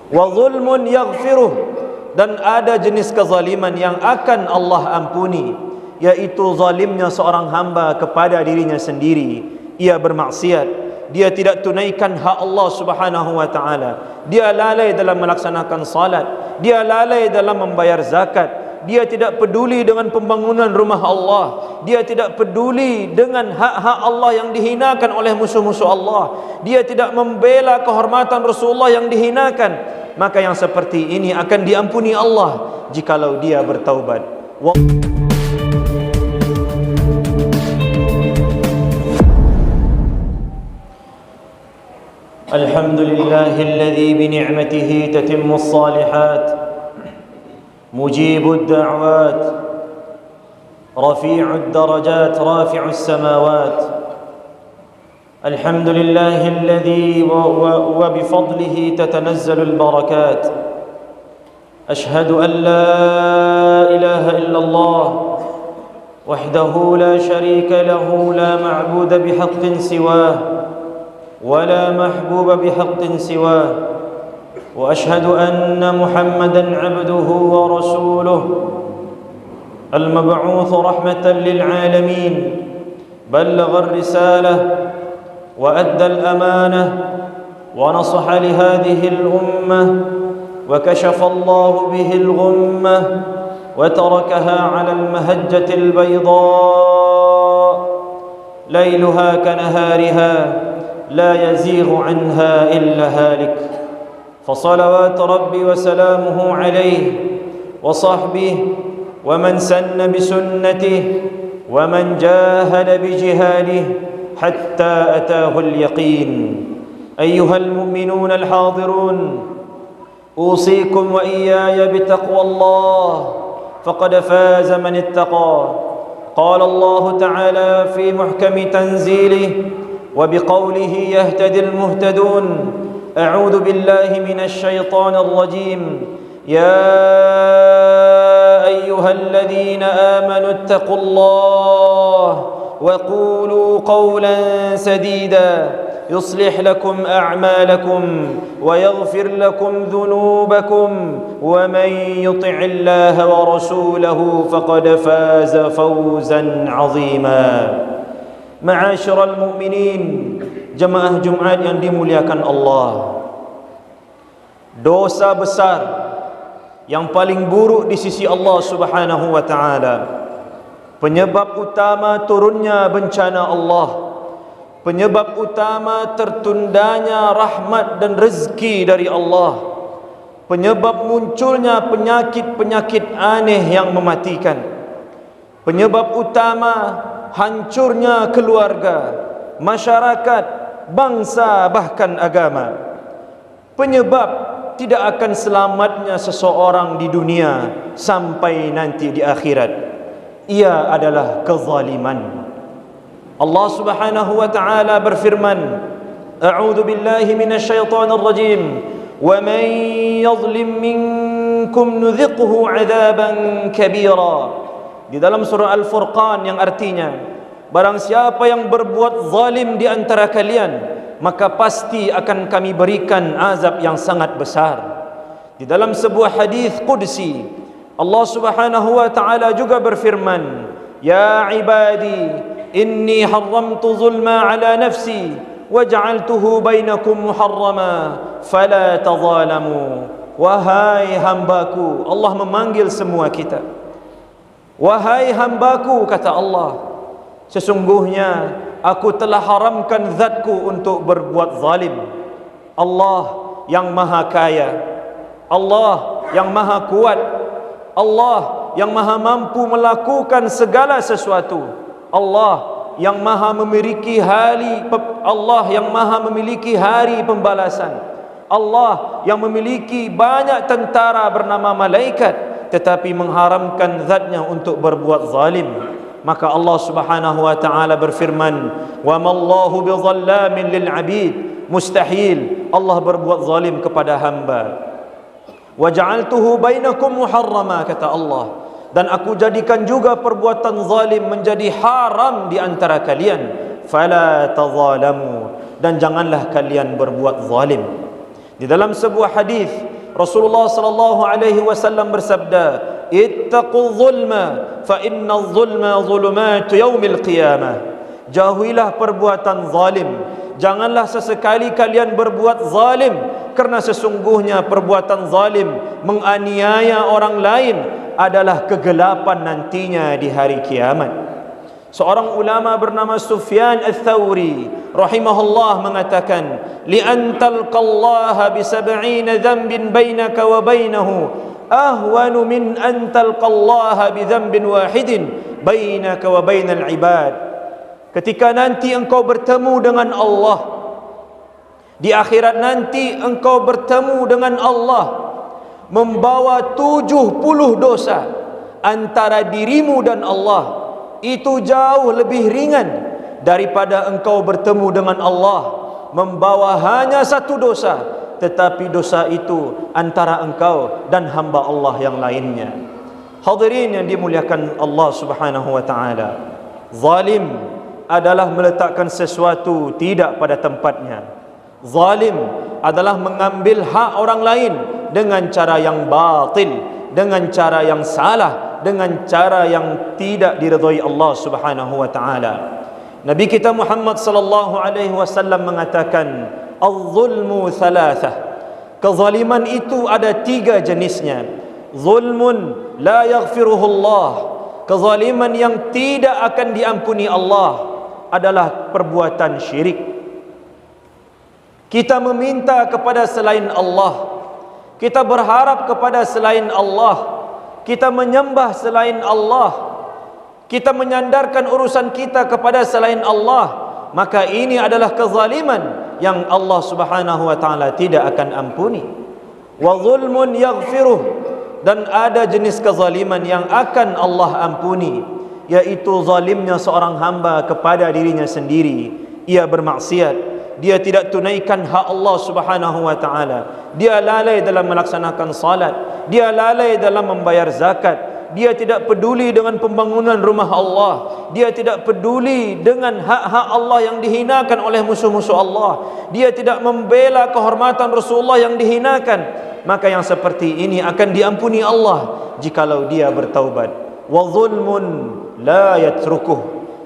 wa zulmun yaghfiruh, dan ada jenis kezaliman yang akan Allah ampuni, yaitu zalimnya seorang hamba kepada dirinya sendiri. Ia bermaksiat, dia tidak tunaikan hak Allah Subhanahu wa taala, dia lalai dalam melaksanakan salat, dia lalai dalam membayar zakat, dia tidak peduli dengan pembangunan rumah Allah, dia tidak peduli dengan hak-hak Allah yang dihinakan oleh musuh-musuh Allah, dia tidak membela kehormatan Rasulullah yang dihinakan, maka yang seperti ini akan diampuni Allah jikalau dia bertaubat. Alhamdulillahilladzi bi ni'matihi tatimmus shalihat, مجيب الدعوات، رفيع الدرجات، رافع السماوات. الحمد لله الذي وبفضله تتنزل البركات. أشهد أن لا إله إلا الله وحده لا شريك له، لا معبود بحق سواه ولا محبوب بحق سواه، وأشهد أن محمدًا عبده ورسوله المبعوث رحمة للعالمين، بلغ الرسالة وأدى الأمانة ونصح لهذه الأمة، وكشف الله به الغمة وتركها على المهجة البيضاء ليلها كنهارها لا يزيغ عنها إلا هالك. فصلوات ربي وسلامه عليه وصحبه ومن سن بسنته ومن جاهد بجهاده حتى أتاه اليقين. أيها المؤمنون الحاضرون، أوصيكم وإياي بتقوى الله، فقد فاز من اتقى. قال الله تعالى في محكم تنزيله وبقوله يهتدي المهتدون: أعوذ بالله من الشيطان الرجيم. يا أيها الذين آمنوا اتقوا الله وقولوا قولا سديدا يصلح لكم أعمالكم ويغفر لكم ذنوبكم، ومن يطع الله ورسوله فقد فاز فوزا عظيما. معاشر المؤمنين، jemaah Jumat yang dimuliakan Allah, dosa besar yang paling buruk di sisi Allah Subhanahu wa taala, penyebab utama turunnya bencana Allah, penyebab utama tertundanya rahmat dan rezeki dari Allah, penyebab munculnya penyakit-penyakit aneh yang mematikan, penyebab utama hancurnya keluarga, masyarakat, bangsa, bahkan agama, penyebab tidak akan selamatnya seseorang di dunia sampai nanti di akhirat, ia adalah kezaliman. Allah Subhanahu wa taala berfirman: A'udzu billahi minasyaitonir rajim. Wa man yadhlim minkum nudhiqhu 'adzaban kabira. Di dalam surah Al-Furqan, yang artinya, barang siapa yang berbuat zalim di antara kalian, maka pasti akan kami berikan azab yang sangat besar. Di dalam sebuah hadis qudsi, Allah Subhanahu wa taala juga berfirman: Ya ibadi, inni haramtu zulma ala nafsi waj'altuhu bainakum muharrama fala tadhalamu. Wahai hambaku, Allah memanggil semua kita. Wahai hambaku, kata Allah, sesungguhnya aku telah haramkan zatku untuk berbuat zalim. Allah yang maha kaya, Allah yang maha kuat, Allah yang maha mampu melakukan segala sesuatu, Allah yang maha memiliki hari pembalasan, Allah yang memiliki banyak tentara bernama malaikat, tetapi mengharamkan zatnya untuk berbuat zalim. Maka Allah Subhanahu wa taala berfirman: "Wa mallahu bizallamin lil 'abid." Mustahil Allah berbuat zalim kepada hamba. "Wa ja'altuhu bainakum muharrama," kata Allah, dan aku jadikan juga perbuatan zalim menjadi haram di antara kalian. "Fala tazalamu," dan janganlah kalian berbuat zalim. Di dalam sebuah hadis Rasulullah sallallahu alaihi wasallam bersabda, "Ittaqul zulma fa innal zulma zulumatu yaumil qiyamah." Jauhilah perbuatan zalim. Janganlah sesekali kalian berbuat zalim, kerana sesungguhnya perbuatan zalim, menganiaya orang lain adalah kegelapan nantinya di hari kiamat. Seorang ulama bernama Sufyan Ats-Tsauri rahimahullah mengatakan, "Li'an talqallaha bi 70 dhanbin bainaka wa bainahu ahwanu min an talqallaha bi dhanbin wahidin bainaka wa bainal ibad." Ketika nanti engkau bertemu dengan Allah, di akhirat nanti engkau bertemu dengan Allah membawa 70 dosa antara dirimu dan Allah, itu jauh lebih ringan daripada engkau bertemu dengan Allah membawa hanya satu dosa, tetapi dosa itu antara engkau dan hamba Allah yang lainnya. Hadirin yang dimuliakan Allah Subhanahu wa taala, zalim adalah meletakkan sesuatu tidak pada tempatnya. Zalim adalah mengambil hak orang lain dengan cara yang batil, dengan cara yang salah, dengan cara yang tidak diridhai Allah Subhanahu wa taala. Nabi kita Muhammad sallallahu alaihi wasallam mengatakan, "Az-zulmu thalathah." Kezaliman itu ada 3 jenisnya. Zulmun la yaghfiruhu Allah. Kezaliman yang tidak akan diampuni Allah adalah perbuatan syirik. Kita meminta kepada selain Allah, kita berharap kepada selain Allah, kita menyembah selain Allah, kita menyandarkan urusan kita kepada selain Allah, maka ini adalah kezaliman yang Allah Subhanahu wa taala tidak akan ampuni. Wa zulmun yaghfiruh, dan ada jenis kezaliman yang akan Allah ampuni, yaitu zalimnya seorang hamba kepada dirinya sendiri. Ia bermaksiat, dia tidak tunaikan hak Allah Subhanahu wa taala, dia lalai dalam melaksanakan salat, dia lalai dalam membayar zakat, dia tidak peduli dengan pembangunan rumah Allah, dia tidak peduli dengan hak-hak Allah yang dihinakan oleh musuh-musuh Allah, dia tidak membela kehormatan Rasulullah yang dihinakan, maka yang seperti ini akan diampuni Allah jikalau dia bertaubat. Wa zulmun la yatrukuh,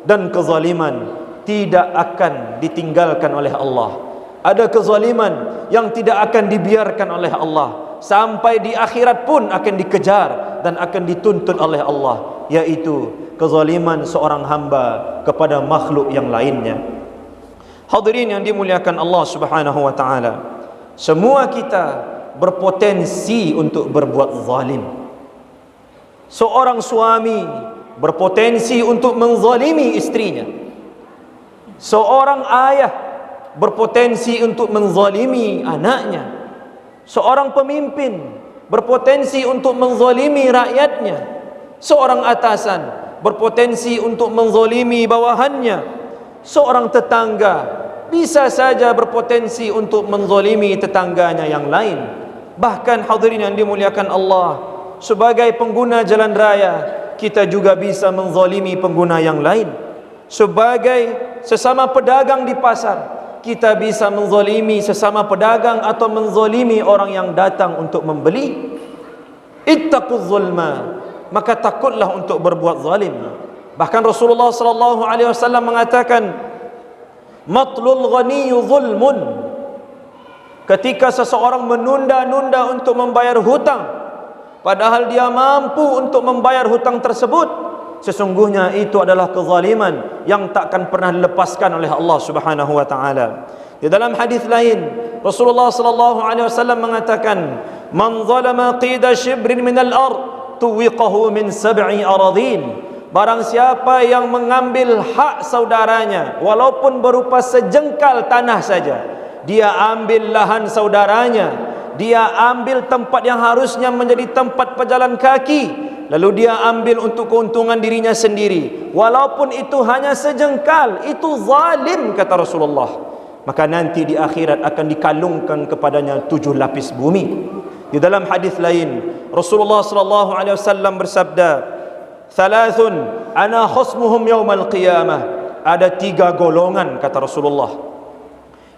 dan kezaliman tidak akan ditinggalkan oleh Allah. Ada kezaliman yang tidak akan dibiarkan oleh Allah, sampai di akhirat pun akan dikejar dan akan dituntut oleh Allah, yaitu kezaliman seorang hamba kepada makhluk yang lainnya. Hadirin yang dimuliakan Allah Subhanahu wa taala, semua kita berpotensi untuk berbuat zalim. Seorang suami berpotensi untuk menzalimi istrinya. Seorang ayah berpotensi untuk menzalimi anaknya. Seorang pemimpin berpotensi untuk menzalimi rakyatnya. Seorang atasan berpotensi untuk menzalimi bawahannya. Seorang tetangga bisa saja berpotensi untuk menzalimi tetangganya yang lain. Bahkan hadirin yang dimuliakan Allah, sebagai pengguna jalan raya, kita juga bisa menzalimi pengguna yang lain. Sebagai sesama pedagang di pasar, kita bisa menzalimi sesama pedagang atau menzalimi orang yang datang untuk membeli. Ittaquz zulma, maka takutlah untuk berbuat zalim. Bahkan Rasulullah sallallahu alaihi wasallam mengatakan, "Matlul ghaniyyu zulmun." Ketika seseorang menunda-nunda untuk membayar hutang, padahal dia mampu untuk membayar hutang tersebut, sesungguhnya itu adalah kezaliman yang takkan pernah dilepaskan oleh Allah Subhanahu wa taala. Di dalam hadis lain, Rasulullah sallallahu alaihi wasallam mengatakan, "Man zalama qida shibrin min al-ard tuwiqahu min 7 aradin." Barang siapa yang mengambil hak saudaranya walaupun berupa sejengkal tanah saja, dia ambil lahan saudaranya, dia ambil tempat yang harusnya menjadi tempat pejalan kaki, lalu dia ambil untuk keuntungan dirinya sendiri, walaupun itu hanya sejengkal, itu zalim, kata Rasulullah. Maka nanti di akhirat akan dikalungkan kepadanya 7 lapis bumi. Di dalam hadis lain, Rasulullah sallallahu alaihi wasallam bersabda, "Thalathun ana khusmuhum yaumal qiyamah." Ada 3 golongan, kata Rasulullah,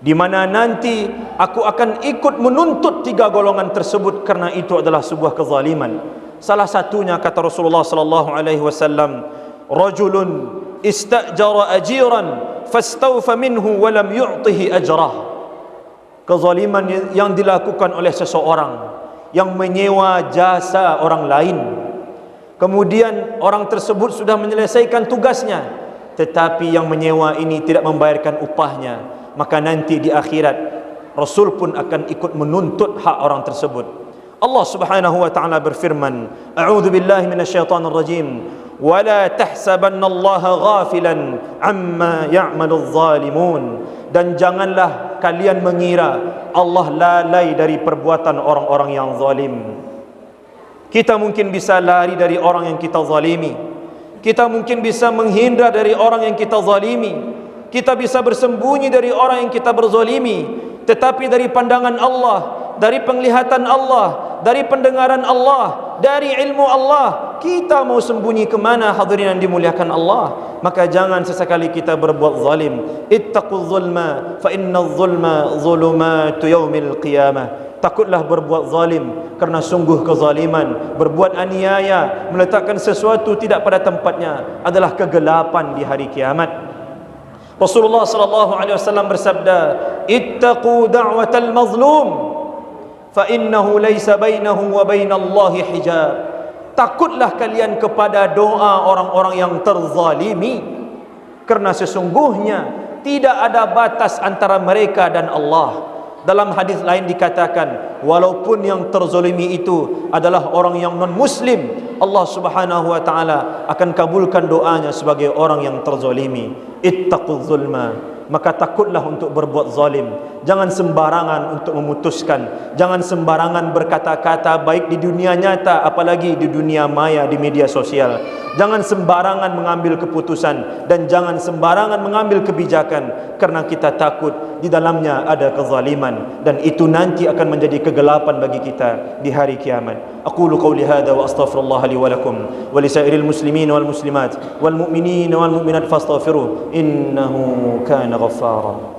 di mana nanti aku akan ikut menuntut tiga golongan tersebut kerana itu adalah sebuah kezaliman. Salah satunya kata Rasulullah sallallahu alaihi wasallam, rajulun istajara ajiran fastawfa minhu wa lam yu'tihi ajrah. Kezaliman yang dilakukan oleh seseorang yang menyewa jasa orang lain, kemudian orang tersebut sudah menyelesaikan tugasnya, tetapi yang menyewa ini tidak membayarkan upahnya, maka nanti di akhirat Rasul pun akan ikut menuntut hak orang tersebut. Allah Subhanahu wa taala berfirman, a'udzu billahi minasyaitonir rajim, wala tahsabannallaha ghafilan amma ya'maludz zalimun. Dan janganlah kalian mengira Allah lalai dari perbuatan orang-orang yang zalim. Kita mungkin bisa lari dari orang yang kita zalimi, kita mungkin bisa menghindar dari orang yang kita zalimi, kita bisa bersembunyi dari orang yang kita berzalimi, tetapi dari pandangan Allah, dari penglihatan Allah, dari pendengaran Allah, dari ilmu Allah, kita mau sembunyi ke mana hadirin yang dimuliakan Allah? Maka jangan sesekali kita berbuat zalim. Ittaquz zulma fa innadz zulma zulumatu yaumil qiyamah. Takutlah berbuat zalim, kerana sungguh kezaliman, berbuat aniaya, meletakkan sesuatu tidak pada tempatnya adalah kegelapan di hari kiamat. Rasulullah sallallahu alaihi wasallam bersabda, ittaqu da'watal mazlum fa innahu laysa bainahu wa bainallahi hijab. Takutlah kalian kepada doa orang-orang yang terzalimi, kerana sesungguhnya tidak ada batas antara mereka dan Allah. Dalam hadis lain dikatakan, walaupun yang terzalimi itu adalah orang yang non-muslim, Allah Subhanahu wa taala akan kabulkan doanya sebagai orang yang terzalimi. Ittaquz zulma, maka takutlah untuk berbuat zalim. Jangan sembarangan untuk memutuskan, jangan sembarangan berkata-kata baik di dunia nyata apalagi di dunia maya, di media sosial. Jangan sembarangan mengambil keputusan dan jangan sembarangan mengambil kebijakan, kerana kita takut di dalamnya ada kezaliman dan itu nanti akan menjadi kegelapan bagi kita di hari kiamat. Aqulu qawli hadza wa astaghfirullah li wa lakum wa li sa'iril muslimin wal muslimat wal mu'minin wal mu'minat fastaghfiruh innahu kana ghaffara.